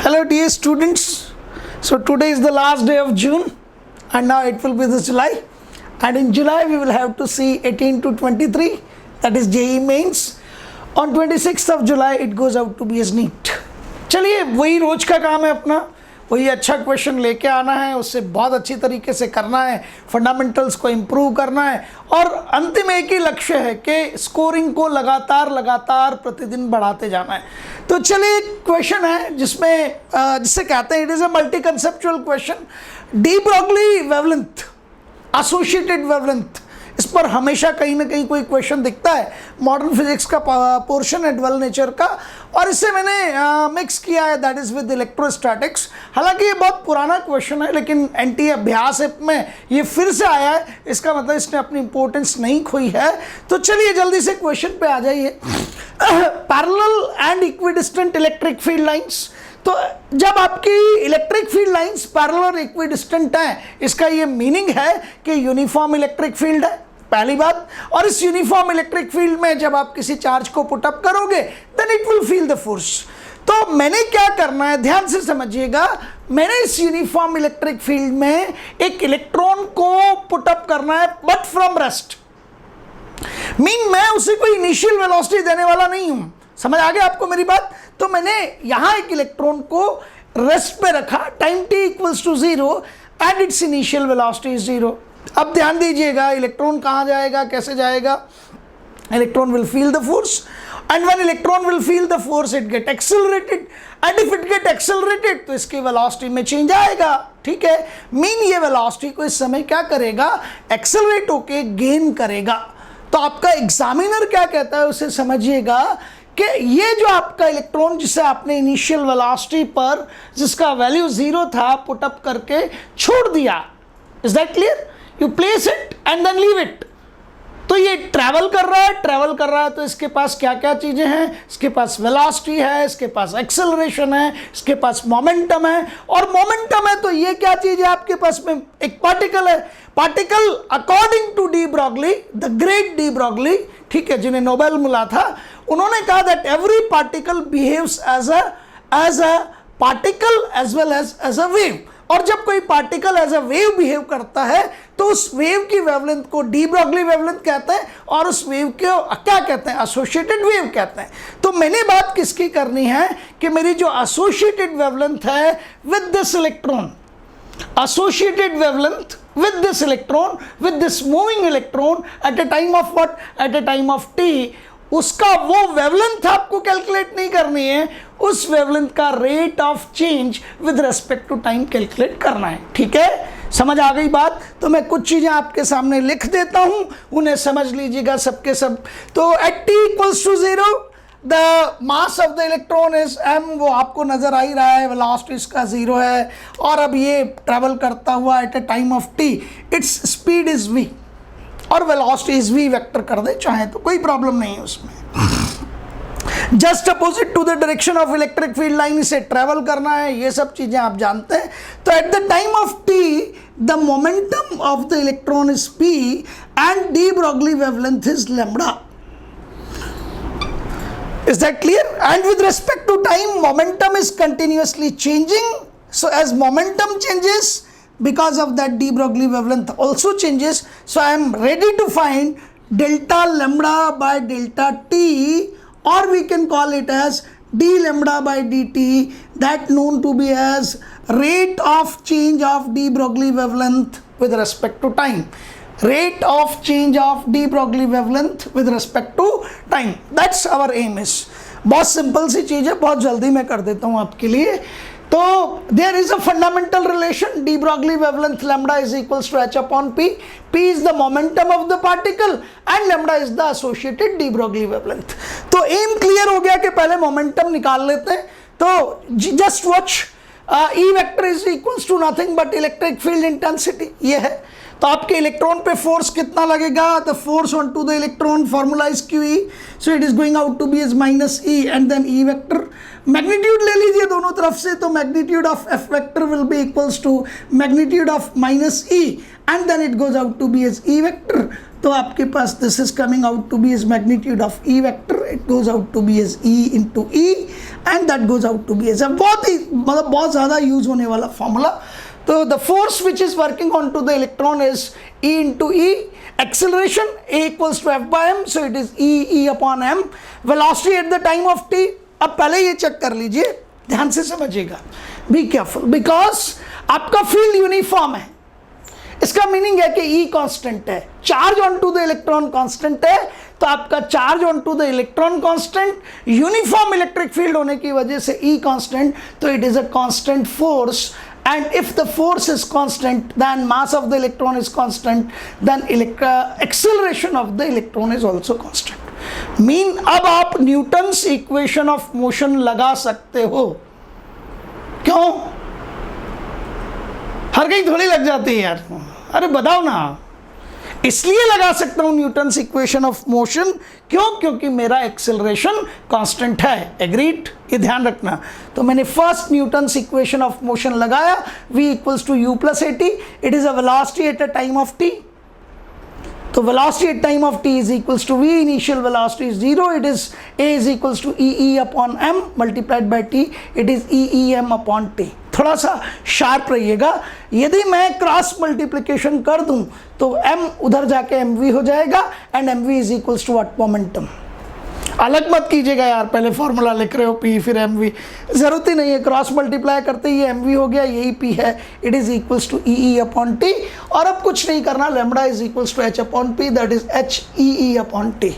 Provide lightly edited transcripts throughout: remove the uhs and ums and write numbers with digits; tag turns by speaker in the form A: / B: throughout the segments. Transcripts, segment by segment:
A: Hello dear students, so today is the last day of June and now it will be this July, and in July we will have to see 18 to 23, that is JEE mains. On 26th of July it goes out to be as NEET. चलिए वही रोज का काम है अपना, वही अच्छा question लेके आना है, उससे बहुत अच्छी तरीके से करना है, फंडामेंटल्स को इम्प्रूव करना है और अंतिम एक ही लक्ष्य है कि स्कोरिंग को लगातार प्रतिदिन बढ़ाते जाना है. तो चलिए एक क्वेश्चन है जिसे कहते हैं it is a multi conceptual question. D Broglie wavelength, associated wavelength, इस पर हमेशा कहीं ना कहीं कोई क्वेश्चन दिखता है. मॉडर्न फिजिक्स का पोर्शन है डुअल नेचर का, और इससे मैंने मिक्स किया है दैट इज़ विद इलेक्ट्रोस्टैटिक्स. हालांकि ये बहुत पुराना क्वेश्चन है लेकिन एनटीए अभ्यास ऐप में ये फिर से आया है, इसका मतलब इसने अपनी इंपॉर्टेंस नहीं खोई है. तो चलिए जल्दी से क्वेश्चन पे आ जाइए. Parallel and equidistant electric field lines. तो जब आपकी इलेक्ट्रिक फील्ड लाइंस पैरेलल और इक्विडिस्टेंट हैं, इसका ये मीनिंग है कि यूनिफॉर्म इलेक्ट्रिक फील्ड है, पहली बात. और इस यूनिफॉर्म इलेक्ट्रिक फील्ड में जब आप किसी चार्ज को पुट अप करोगे then it will feel the force. तो मैंने क्या करना है, ध्यान से समझिएगा. मैंने इस यूनिफॉर्म इलेक्ट्रिक फील्ड में एक इलेक्ट्रॉन को पुट अप करना है बट फ्रॉम रेस्ट. मैं उसे कोई इनिशियल वेलोसिटी देने वाला नहीं हूं. समझ आ गया आपको मेरी बात. तो मैंने यहां एक इलेक्ट्रॉन को रेस्ट पे रखा, time t equals to 0 and its initial velocity is 0. अब ध्यान दीजिएगा इलेक्ट्रॉन कहां जाएगा, कैसे जाएगा. Electron will feel the force and when electron will feel the force it get accelerated, and if it get accelerated तो इसकी velocity में change आएगा. ठीक है, ये velocity को इस समय क्या करेगा, accelerate होके gain करेगा. तो आपका एग्जामिनर क्या कहता है उसे समझिएगा कि ये जो आपका इलेक्ट्रॉन जिसे आपने इनिशियल वेलोसिटी पर जिसका वैल्यू 0 था पुट अप करके छोड़ दिया, is that clear. You place it and then leave it. तो ये ट्रैवल कर रहा है तो इसके पास क्या क्या चीज़ें हैं, इसके पास वेलोसिटी है, इसके पास एक्सेलरेशन है, इसके पास मोमेंटम है. और मोमेंटम है तो ये क्या चीज़ है आपके पास में, एक पार्टिकल है. Particle according to de Broglie, the great de Broglie, ठीक है, जिन्हें नोबेल मिला था, उन्होंने कहा that every particle behaves as a particle as well as a wave. और जब कोई particle as a wave behave करता है तो उस वेव की वेवलेंथ को डी ब्रॉगली वेवलेंथ कहते हैं और उस वेव को क्या कहते हैं, एसोसिएटेड वेव कहते हैं. तो मैंने बात किसकी करनी है कि मेरी जो एसोसिएटेड वेवलेंथ है with this electron, associated wavelength with this electron, with this moving electron at a time of what, at a time of t, उसका वो वेवलेंथ आपको कैलकुलेट नहीं करनी है, उस वेवलेंथ का rate of change with respect to time calculate करना है. ठीक है, समझ आ गई बात. तो मैं कुछ चीजें आपके सामने लिख देता हूं, उन्हें समझ लीजिएगा सबके सब. तो at t equals to 0 the mass of the electron is m, वो आपको नजर आ ही रहा है, वेलोसिटी इसका 0 है. और अब ये ट्रेवल करता हुआ at a time of t, its speed is v और वेलोसिटी इज v वेक्टर कर दे चाहे तो कोई प्रॉब्लम नहीं है उसमें. Just opposite to the direction of electric field line इसे ट्रेवल करना है, ये सब चीजें आप जानते हैं. तो at the time of t the momentum of the electron is p and de Broglie wavelength is lambda. Is that clear? And with respect to time, momentum is continuously changing. So as momentum changes, because of that de Broglie wavelength also changes. So I am ready to find delta lambda by delta t, or we can call it as d lambda by dt, that known to be as rate of change of de Broglie wavelength with respect to time. Rate of change of de Broglie wavelength with respect to time. That's our aim is. बहुत simple सी चीज़ है, बहुत जल्दी मैं कर देता हूँ आपके लिए. तो there is a fundamental relation, de Broglie wavelength lambda is equals to h upon p. p is the momentum of the particle and lambda is the associated de Broglie wavelength. तो aim clear हो गया कि पहले momentum निकाल लेते हैं. तो just watch, E vector is equals to nothing but electric field intensity, ये है. तो आपके इलेक्ट्रॉन पे फोर्स कितना लगेगा, the force on to the electron formula is QE, so it is going out to be is minus E and then E vector. Magnitude ले लीजिए दोनों तरफ से, तो magnitude of F vector will be equals to magnitude of minus E and then it goes out to be as E vector. तो आपके पास this is coming out to be is magnitude of E vector, it goes out to be is E into E and that goes out to be is बहुत ही मतलब बहुत ज़्यादा use होने वाला फॉर्मूला. तो the force which is working on to the electron is E into E, acceleration A equals to F by m, so it is E upon m. Velocity at the time of t, अब पहले ये check कर लीजिए, ध्यान से समझिएगा, be careful, because आपका field uniform है. इसका मीनिंग है कि E कांस्टेंट है, charge on to the electron constant है, तो आपका charge on to the electron constant, uniform electric field होने की वजह से E कांस्टेंट, तो it is a constant force. And if the force is constant, then mass of the electron is constant, then acceleration of the electron is also constant. Mean अब आप Newton's equation of motion लगा सकते हो. क्यों? हर कहीं थोड़ी लग जाती है यार, अरे बताओ ना. इसलिए लगा सकता हूं न्यूटन्स इक्वेशन ऑफ मोशन, क्यों? क्योंकि मेरा एक्सेलरेशन कांस्टेंट है. एग्रीड? ये ध्यान रखना. तो मैंने first Newton's equation of motion लगाया, v equals to u plus at, it is a velocity at a time of t. तो velocity at time of t is equals to v, initial velocity is 0, it is a is equals to e upon m multiplied by t, it is e m upon t. थोड़ा सा sharp रहिएगा. यदि मैं cross multiplication कर दूं तो m उधर जाके mv हो जाएगा and mv is equals to what? Momentum. अलग मत कीजिएगा यार, पहले फॉर्मूला लिख रहे हो p फिर mv, जरूरत ही नहीं है. क्रॉस मल्टीप्लाई करते ही mv हो गया, यही p है, it is equals to E upon T. और अब कुछ नहीं करना, lambda is equals to h upon p, that is h E upon T.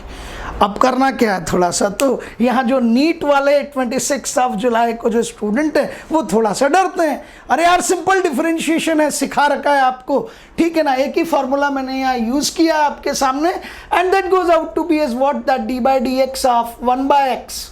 A: अब करना क्या है थोड़ा सा, तो यहाँ जो नीट वाले 26 जुलाई को जो स्टूडेंट है वो थोड़ा सा डरते हैं. अरे यार सिंपल डिफरेंशिएशन है, सिखा रखा है आपको, ठीक है ना. एक ही फॉर्मूला मैंने यहाँ यूज किया है आपके सामने, and that goes out to be as what? That D by D X of 1 by X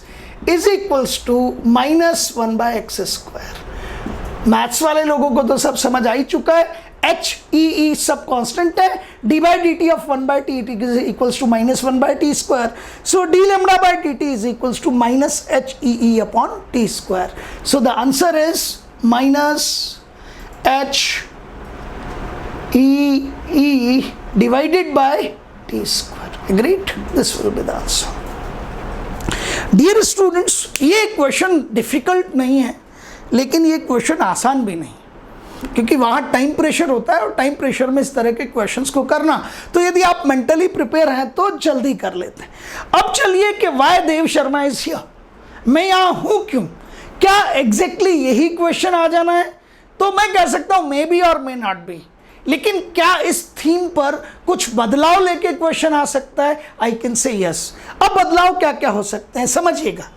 A: is equals to minus 1 by X square. Maths वाले लोगों को तो सब समझ आ ही चुका है. एच ई सब कांस्टेंट है, D by D T of 1 by T is equals to minus 1 by T square. So D lambda by D T is equals to minus H E upon T square. So the answer is minus H E divided by T square. Agreed? This will be the answer. Dear students, ये question difficult नहीं है, लेकिन ये question आसान भी नहीं, क्योंकि वहाँ टाइम प्रेशर होता है और टाइम प्रेशर में इस तरह के क्वेश्चंस को करना, तो यदि आप मेंटली प्रिपेयर हैं तो जल्दी कर लेते हैं. अब चलिए कि why Dev Sharma is here, मैं यहाँ हूँ क्यों? क्या एग्जैक्टली यही क्वेश्चन आ जाना है? तो मैं कह सकता हूँ मे बी और मे नॉट बी, लेकिन क्या इस थीम पर कुछ बदलाव लेके क्वेश्चन आ सकता है? I can say yes. अब बदलाव क्या क्या हो सकते हैं समझिएगा.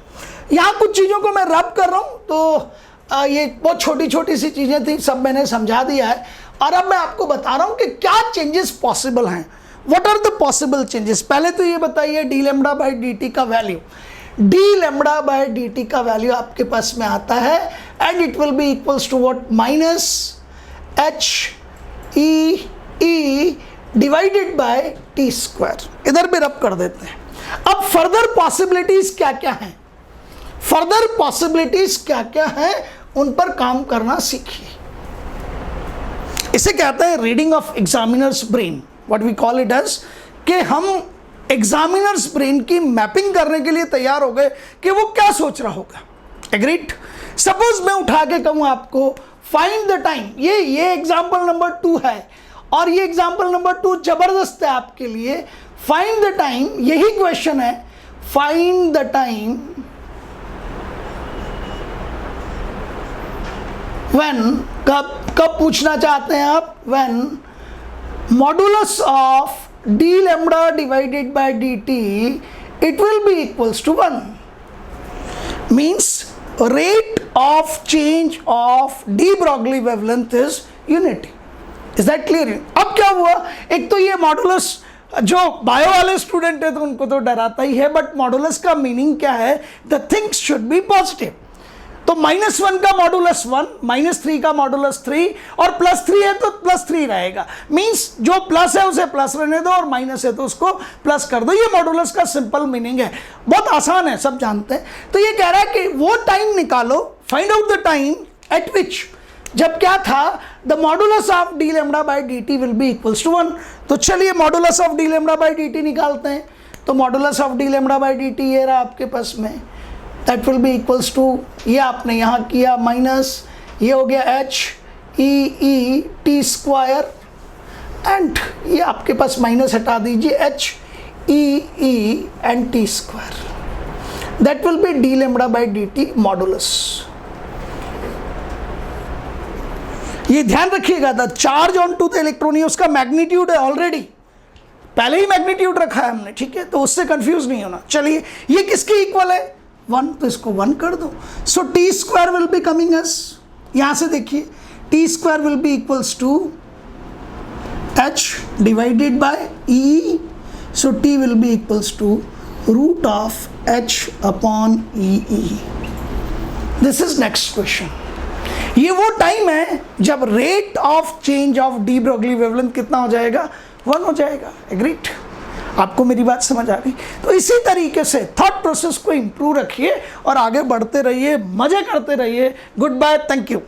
A: यहाँ कुछ चीज़ों को मैं रब कर रहा हूँ, तो ये बहुत छोटी छोटी सी चीज़ें थी, सब मैंने समझा दिया है. और अब मैं आपको बता रहा हूँ कि क्या चेंजेस पॉसिबल हैं. What are the possible changes? पहले तो ये बताइए D lambda by D T का value. D lambda by D T का वैल्यू आपके पास में आता है, and it will be equals to what? Minus H E divided by T square. इधर भी रब कर देते हैं. अब फर्दर पॉसिबिलिटीज क्या क्या हैं? फर्दर पॉसिबिलिटीज क्या क्या हैं, उन पर काम करना सीखिए. इसे कहते हैं reading of examiners brain. What we call it as, कि हम एग्जामिनर्स ब्रेन की मैपिंग करने के लिए तैयार हो गए कि वो क्या सोच रहा होगा. एग्रीड? सपोज मैं उठा के कहूँ आपको फाइंड द टाइम, ये एग्जाम्पल नंबर 2 है, और ये एग्जाम्पल नंबर 2 जबरदस्त है आपके लिए. फाइंड द टाइम, यही क्वेश्चन है. फाइंड द टाइम when, कब पूछना चाहते हैं आप? when modulus of d lambda divided by dt it will be equals to 1. means rate of change of de Broglie wavelength is unity. is that clear? अब क्या हुआ, एक तो ये मॉडुलस, जो बायो वाले स्टूडेंट है तो उनको तो डराता ही है, बट मॉडुलस का मीनिंग क्या है? The things should be positive. तो -1 का मॉडुलस 1, -3 का मॉडुलस 3, और +3 है तो +3 रहेगा. मींस जो प्लस है उसे प्लस रहने दो, और माइनस है तो उसको प्लस कर दो. ये मॉडुलस का सिंपल मीनिंग है, बहुत आसान है, सब जानते हैं. तो ये कह रहा है कि वो टाइम निकालो, find out the time at which जब क्या था, the modulus of D lambda by D T will be equals to 1। तो चलिए modulus of D lambda by D T निकालते हैं। तो modulus of D lambda by D T ये रहा आपके पास में, that will be equals to, ये आपने यहाँ किया माइनस, ये हो गया H E T square, and ये आपके पास माइनस हटा दीजिए, H E and T square, that will be D lambda by D T modulus. ये ध्यान रखिएगा, the charge on to the electron, उसका मैग्नीट्यूड है ऑलरेडी, पहले ही मैग्नीट्यूड रखा है हमने, ठीक है, तो उससे कंफ्यूज नहीं होना। चलिए ये किसके इक्वल है, 1, तो इसको 1 कर दो। So T square will be coming S, यहां से देखिए T square will be equals to h divided by e, so t will be equals to root of h upon e। This is next question। ये वो time है जब rate of change of de Broglie wavelength कितना हो जाएगा, 1 हो जाएगा। Agreed? आपको मेरी बात समझ आ गई? तो इसी तरीके से थॉट प्रोसेस को इंप्रूव रखिए और आगे बढ़ते रहिए, मजे करते रहिए। Goodbye, thank you.